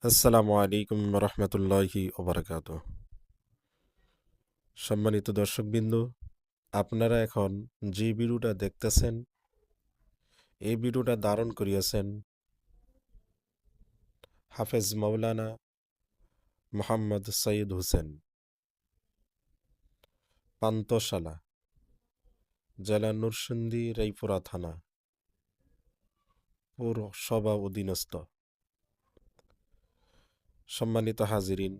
আসসালামু আলাইকুম রহমতুল্লাহি ওবরাকাতুহ। সম্মানিত দর্শকবৃন্দ, আপনারা এখন যে ভিডিওটা দেখতেছেন, এই ভিডিওটা ধারণ করিয়াছেন হাফেজ মাওলানা মোহাম্মদ সৈয়দ হোসেন, পান্তশালা, জেলা নরসিংদী, রায়পুরা থানা, পৌরসভা অধীনস্থ। সম্মানিত হাজিরিন,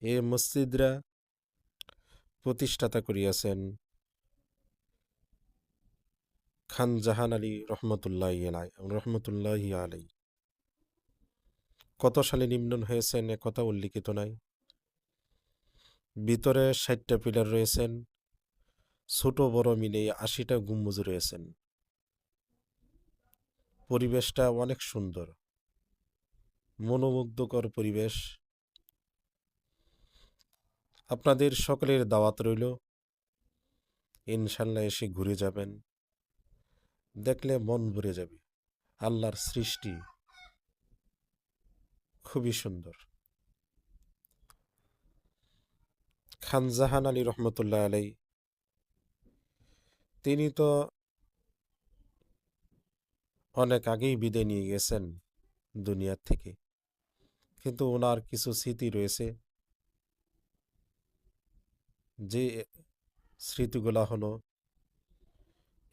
এ মসজিদরা প্রতিষ্ঠাতা করিয়াছেন খান জাহান আলী রহমতুল্লাহি আলাই। কত সালে নির্মাণ হয়েছেন এ কথা উল্লিখিত নাই। ভিতরে ৬০টা পিলার রয়েছেন, ছোট বড় মিলিয়ে ৮০টা গম্বুজ রয়েছেন। পরিবেশটা অনেক সুন্দর, মনোমুগ্ধকর পরিবেশ। আপনাদের সকলের দাওয়াত রইল, ইনশাল্লাহ এসে ঘুরে যাবেন, দেখলে মন ভরে যাবে। আল্লাহর সৃষ্টি খুবই সুন্দর। খান জাহান আলী রহমতুল্লাহ আলাই, তিনি তো অনেক আগেই বিদায় নিয়ে গেছেন দুনিয়ার থেকে, কিন্তু ওনার কিছু স্মৃতি রয়েছে। যে স্মৃতিগুলা হলো,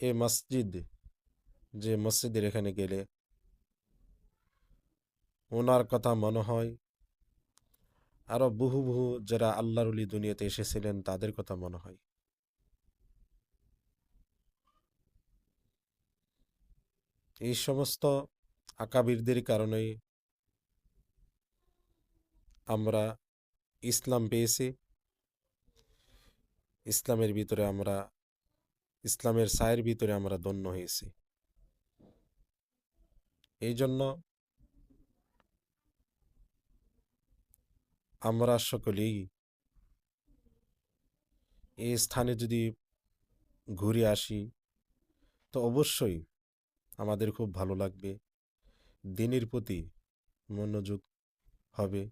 এ মসজিদ, যে মসজিদের এখানে গেলে ওনার কথা মনে হয়, আরো বহু বহু যারা আল্লাহর ওলি দুনিয়াতে এসেছিলেন তাদের কথা মনে হয়। এই সমস্ত আকাবিরদের কারণেই আমরা ইসলাম পেয়েছি। ইসলামের ভিতরে আমরা, ইসলামের ছায়ের ভিতরে আমরা ধন্য হয়েছি। এই জন্য আমরা সকলেই এই স্থানে যদি ঘুরে আসি, তো অবশ্যই আমাদের খুব ভালো লাগবে, দিনের প্রতি মনোযোগ হবে।